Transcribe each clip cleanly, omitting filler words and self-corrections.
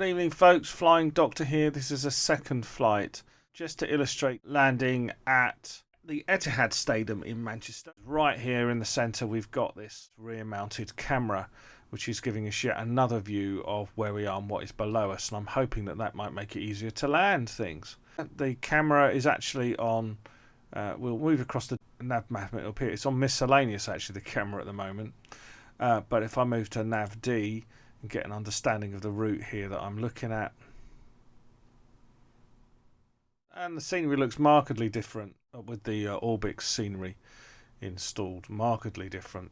evening folks, Flying Doctor here. This is a second flight just to illustrate landing at the Etihad Stadium in Manchester. Right here in the centre we've got this rear mounted camera which is giving us yet another view of where we are and what is below us, and I'm hoping that that might make it easier to land things. The camera is actually on, we'll move across the nav map, it'll appear it's on miscellaneous actually, the camera at the moment, but if I move to nav D and get an understanding of the route here that I'm looking at, and the scenery looks markedly different with the Orbx Scenery installed, markedly different.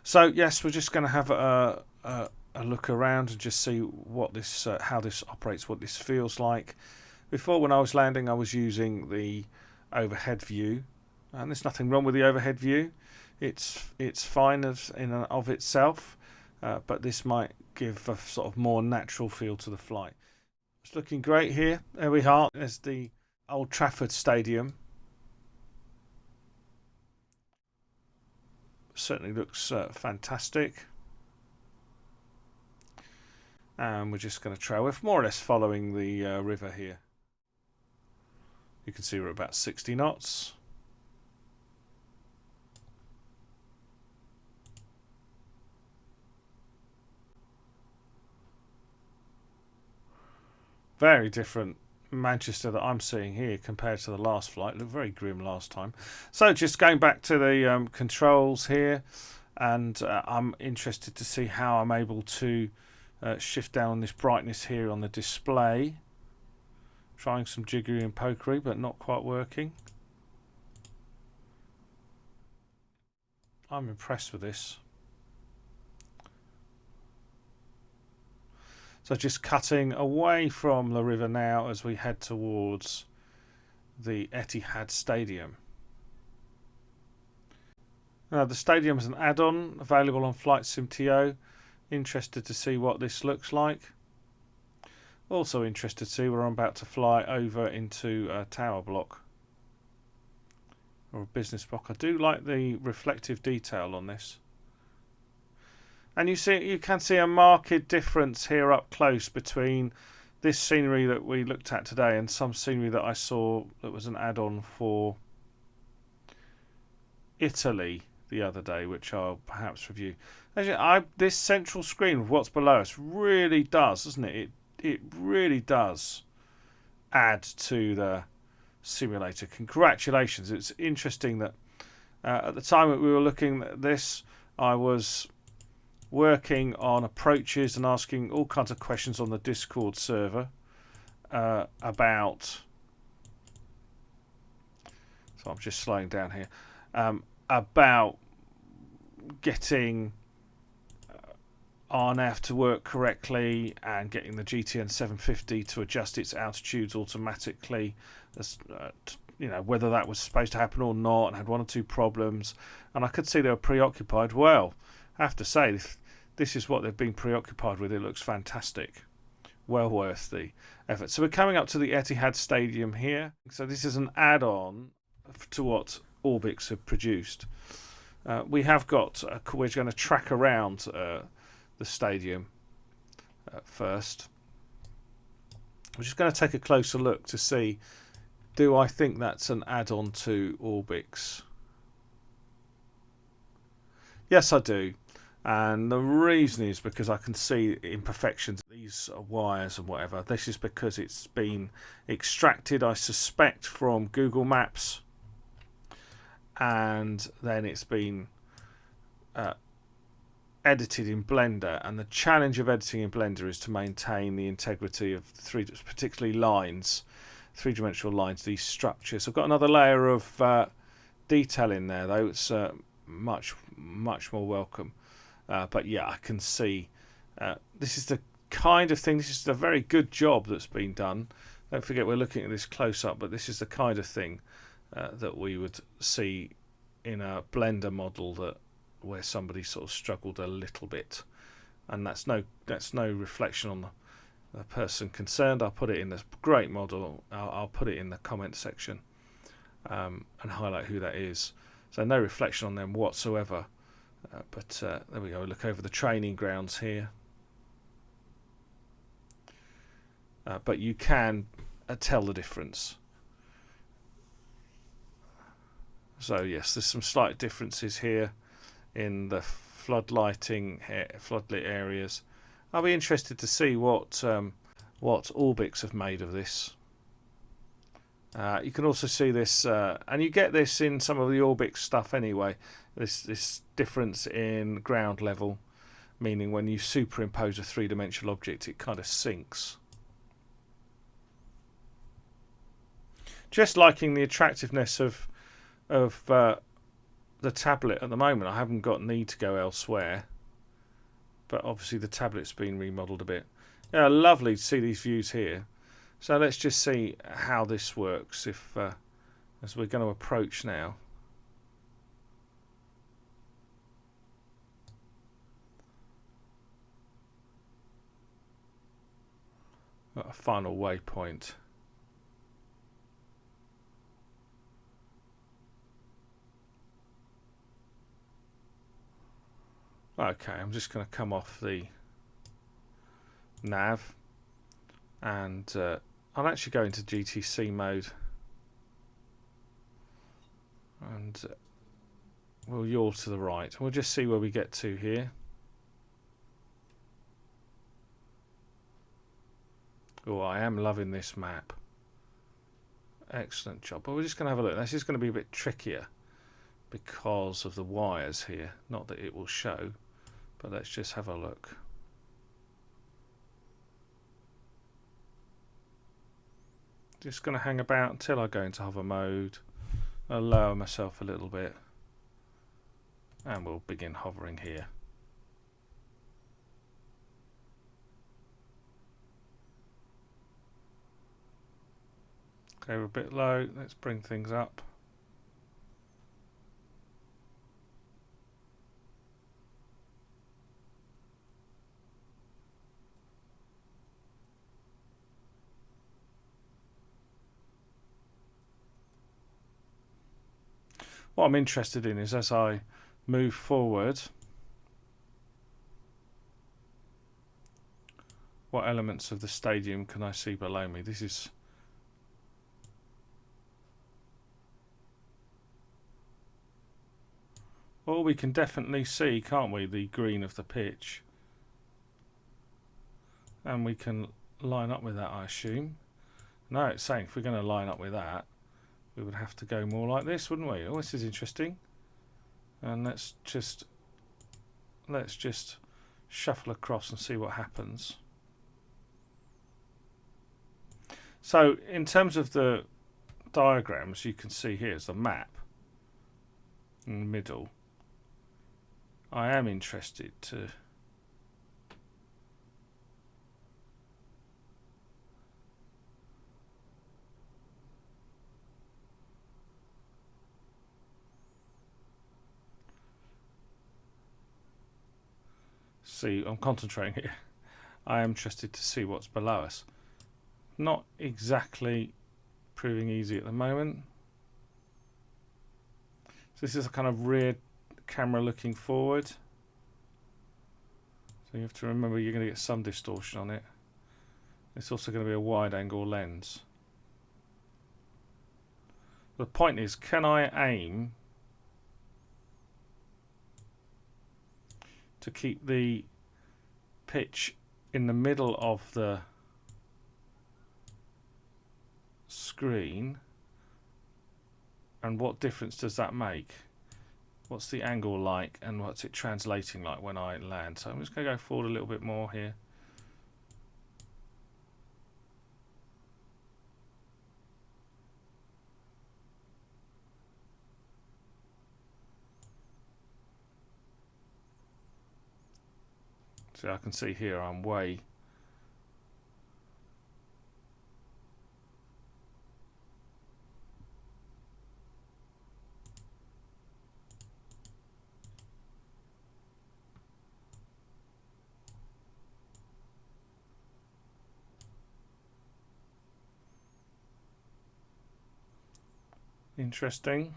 So yes, we're just going to have a look around and just see what this, how this operates, what this feels like. Before, when I was landing, I was using the overhead view, and there's nothing wrong with the overhead view. It's fine in and of itself, but this might give a sort of more natural feel to the flight. It's looking great here. There we are. There's the Old Trafford Stadium. Certainly looks fantastic. And we're just going to trail. We're more or less following the river here. You can see we're about 60 knots. Very different Manchester that I'm seeing here compared to the last flight. It looked very grim last time. So just going back to the controls here, and I'm interested to see how I'm able to shift down this brightness here on the display. Trying some jiggery and pokery, but not quite working. I'm impressed with this. So just cutting away from the river now as we head towards the Etihad Stadium. Now the stadium is an add-on available on Flightsim.to. Interested to see what this looks like. Also interested to see we're about to fly over into a tower block or a business block. I do like the reflective detail on this. And you can see a marked difference here up close between this scenery that we looked at today and some scenery that I saw that was an add-on for Italy the other day, which I'll perhaps review. This central screen of what's below us really does, doesn't it? It really does add to the simulator. Congratulations. It's interesting that at the time that we were looking at this, I was working on approaches and asking all kinds of questions on the Discord server about, so I'm just slowing down here, about getting RNAV to work correctly and getting the GTN 750 to adjust its altitudes automatically, you know, whether that was supposed to happen or not, and had one or two problems, and I could see they were preoccupied. Well, I have to say, if this is what they've been preoccupied with, it looks fantastic. Well worth the effort. So we're coming up to the Etihad Stadium here. So this is an add-on to what Orbx have produced. We have got, we're going to track around the stadium first. We're just going to take a closer look to see, do I think that's an add-on to Orbx? Yes, I do. And the reason is because I can see imperfections, these wires and whatever. This is because it's been extracted, I suspect, from Google Maps, and then it's been edited in Blender. And the challenge of editing in Blender is to maintain the integrity of particularly lines, three-dimensional lines, these structures. I've got another layer of detail in there, though. It's much more welcome. But yeah, I can see this is the kind of thing, this is a very good job that's been done. Don't forget we're looking at this close up, but this is the kind of thing that we would see in a Blender model where somebody sort of struggled a little bit, and that's no reflection on the person concerned. I'll put it in this great model. I'll put it in the comment section and highlight who that is. So no reflection on them whatsoever. But there we go. Look over the training grounds here. but you can tell the difference. So yes, there's some slight differences here in the floodlit areas. I'll be interested to see what Orbx have made of this. You can also see this, and you get this in some of the Orbx stuff anyway, this difference in ground level, meaning when you superimpose a three-dimensional object it kind of sinks. Just liking the attractiveness of the tablet at the moment. I haven't got need to go elsewhere, but obviously the tablet's been remodeled a bit. Yeah, lovely to see these views here. So let's just see how this works if as we're going to approach now. Got a final waypoint. Okay, I'm just going to come off the nav and I'll actually go into GTC mode and we'll yaw to the right. We'll just see where we get to here. Oh, I am loving this map. Excellent job. But we're just going to have a look. This is going to be a bit trickier because of the wires here. Not that it will show, but let's just have a look. Just going to hang about until I go into hover mode. I'll lower myself a little bit and we'll begin hovering here. Okay, we're a bit low. Let's bring things up. What I'm interested in is as I move forward, what elements of the stadium can I see below me? This is well, we can definitely see, can't we, the green of the pitch, and we can line up with that, I assume. No, it's saying if we're going to line up with that, we would have to go more like this, wouldn't we? Oh, this is interesting. And let's just shuffle across and see what happens. So in terms of the diagrams, you can see here's the map in the middle. I am interested to see, I'm concentrating here. I am interested to see what's below us. Not exactly proving easy at the moment. So this is a kind of rear camera looking forward. So you have to remember you're going to get some distortion on it. It's also going to be a wide angle lens. The point is, can I aim to keep the pitch in the middle of the screen, and what difference does that make? What's the angle like and what's it translating like when I land? So I'm just going to go forward a little bit more here. So I can see here I'm way interesting.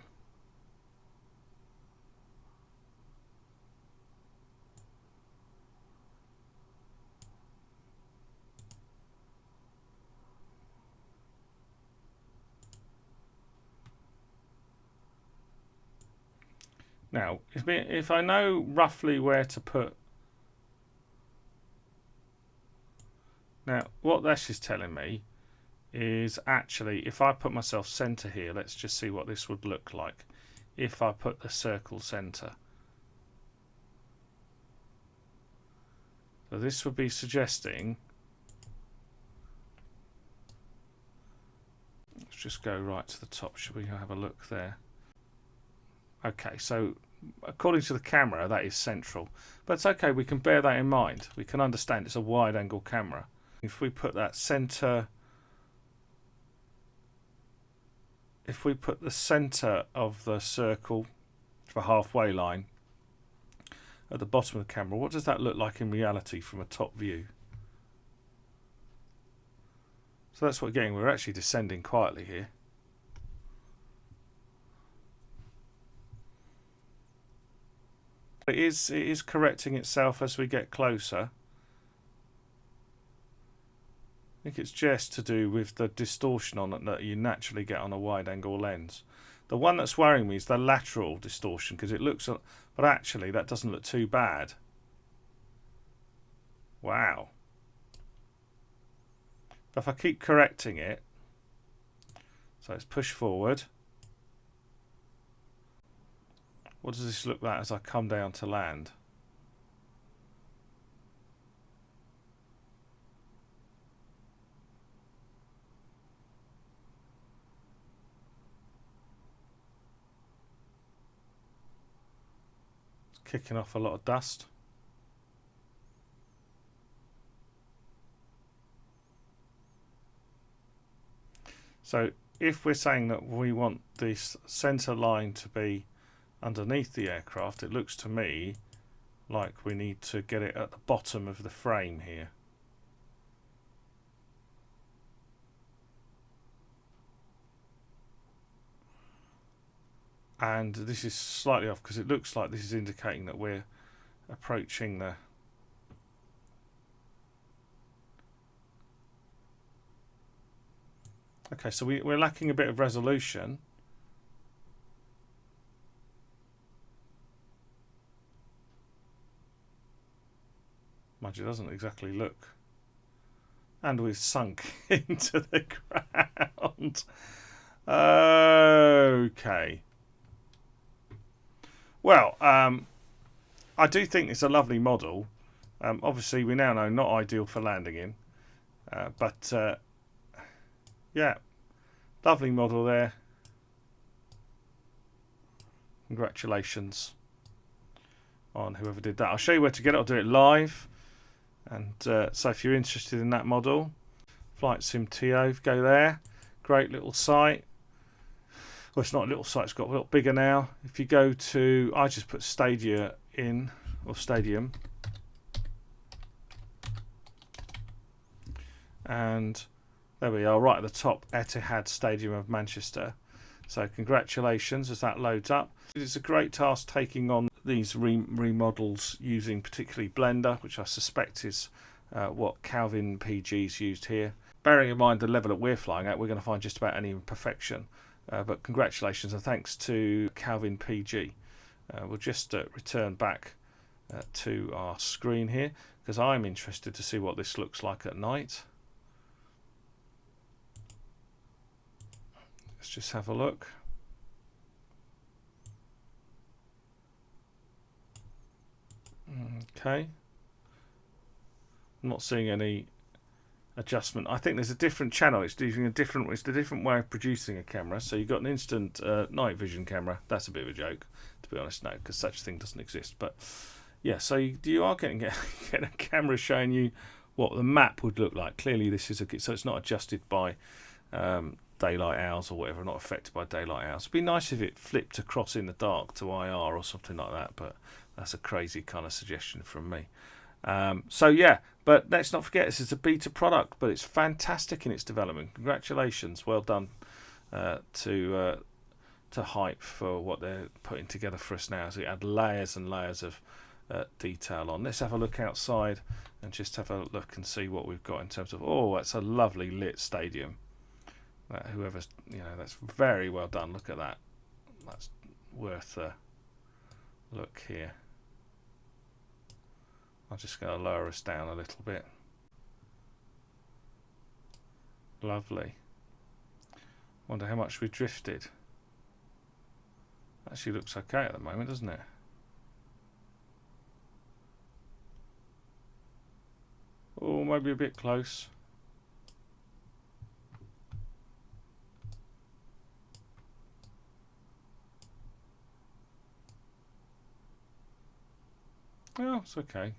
Now, if I know roughly where to put... Now, what this is telling me is actually, if I put myself centre here, let's just see what this would look like if I put the circle centre. So this would be suggesting... Let's just go right to the top. Should we have a look there? Okay, so according to the camera, that is central. But it's okay, we can bear that in mind. We can understand it's a wide-angle camera. If we put that centre... If we put the centre of the circle for halfway line at the bottom of the camera, what does that look like in reality from a top view? So that's what we're getting. We're actually descending quietly here. It is correcting itself as we get closer. I think it's just to do with the distortion on it that you naturally get on a wide angle lens. The one that's worrying me is the lateral distortion, because it looks, but actually that doesn't look too bad. Wow. But if I keep correcting it, so let's push forward. What does this look like as I come down to land? It's kicking off a lot of dust. So if we're saying that we want this centre line to be underneath the aircraft, it looks to me like we need to get it at the bottom of the frame here. And this is slightly off because it looks like this is indicating that we're approaching the... Okay, so we're lacking a bit of resolution. Mind you, it doesn't exactly look. And we've sunk into the ground. Okay. Well, I do think it's a lovely model. Obviously, we now know not ideal for landing in. But, yeah, lovely model there. Congratulations on whoever did that. I'll show you where to get it. I'll do it live. And so if you're interested in that model, Flightsim.to, go there. Great little site. Well, it's not a little site, it's got a lot bigger now. If you go to, I just put Stadia in, or Stadium. And there we are, right at the top, Etihad Stadium of Manchester. So congratulations as that loads up. It's a great task taking on these remodels using particularly Blender, which I suspect is what calvinpg's used here. Bearing in mind the level that we're flying at, we're going to find just about any imperfection. But congratulations and thanks to calvinpg. We'll just return back to our screen here because I'm interested to see what this looks like at night. Let's just have a look. Okay. I'm not seeing any adjustment. I think there's a different channel. It's using a different way of producing a camera. So you've got an instant night vision camera. That's a bit of a joke, to be honest, no, because such a thing doesn't exist. But yeah, so you are getting a camera showing you what the map would look like. Clearly, this is so it's not adjusted by daylight hours or whatever, not affected by daylight hours. It'd be nice if it flipped across in the dark to IR or something like that, but that's a crazy kind of suggestion from me. So yeah, but let's not forget this is a beta product, but it's fantastic in its development. Congratulations, well done to Hype for what they're putting together for us now. As we add layers and layers of detail on. Let's have a look outside and just have a look and see what we've got in terms of. Oh, that's a lovely lit stadium. Whoever's, that's very well done. Look at that. That's worth look here. I'm just going to lower us down a little bit. Lovely. Wonder how much we drifted. Actually looks okay at the moment, doesn't it? Oh, maybe a bit close. Oh, it's okay.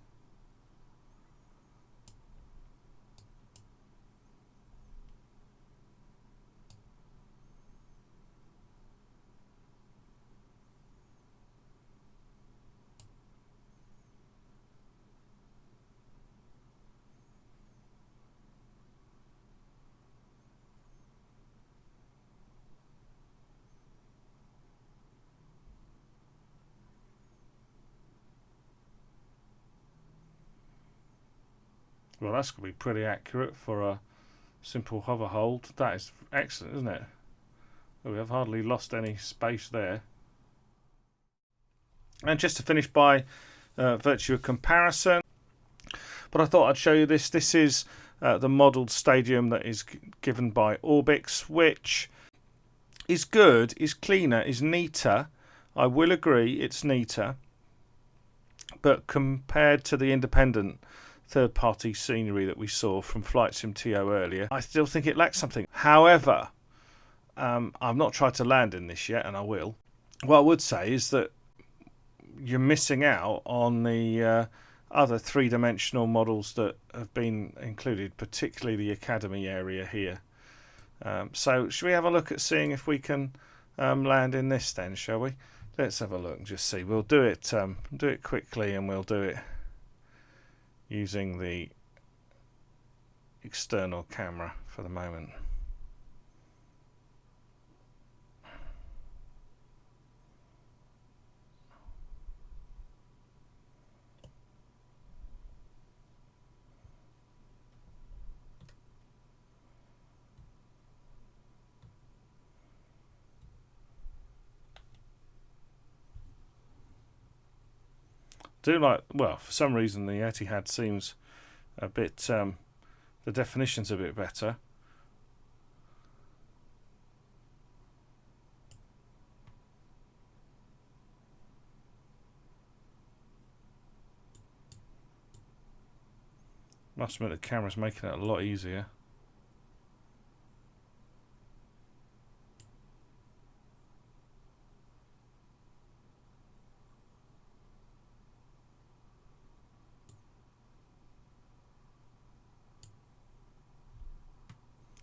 Well, that's going to be pretty accurate for a simple hover hold. That is excellent, isn't it? Well, we have hardly lost any space there. And just to finish by virtue of comparison, but I thought I'd show you this. This is the modelled stadium that is given by Orbx, which is good, is cleaner, is neater. I will agree it's neater, but compared to the independent third-party scenery that we saw from Flightsim.to earlier, I still think it lacks something. However, I've not tried to land in this yet, and I will. What I would say is that you're missing out on the other three-dimensional models that have been included, particularly the Academy area here. So should we have a look at seeing if we can land in this then, shall we? Let's have a look and just see. We'll do it quickly, and we'll do it using the external camera for the moment. Do like, well, for some reason the Etihad seems a bit, the definition's a bit better. Must admit the camera's making it a lot easier.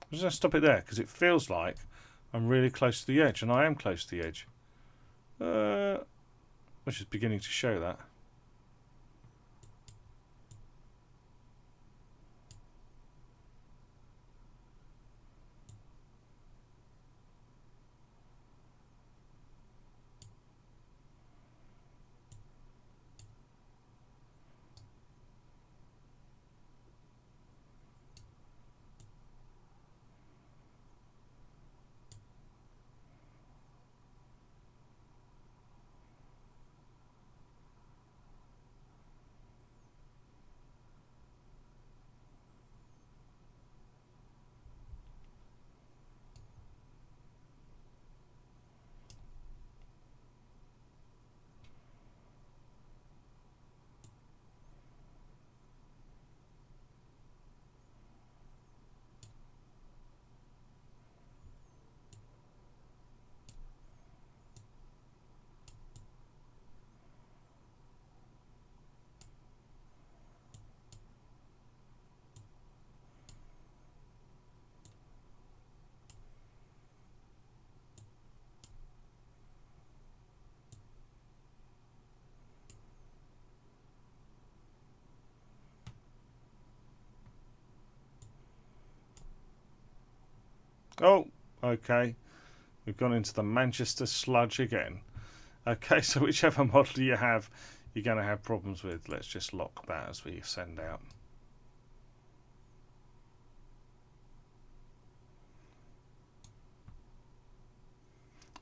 I'm just going to stop it there because it feels like I'm really close to the edge, and I am close to the edge. Which is beginning to show that. Oh, okay. We've gone into the Manchester sludge again. Okay, so whichever model you have, you're going to have problems with. Let's just lock that as we send out.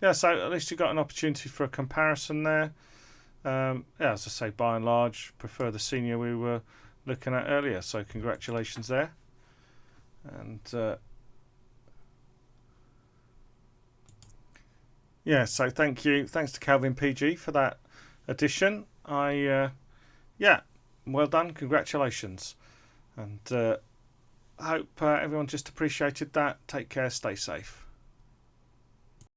Yeah, so at least you got an opportunity for a comparison there. Yeah, as I say, by and large, prefer the senior we were looking at earlier. So congratulations there. And yeah, so thank you. Thanks to calvinpg for that addition. Yeah, well done. Congratulations. And I hope everyone just appreciated that. Take care. Stay safe.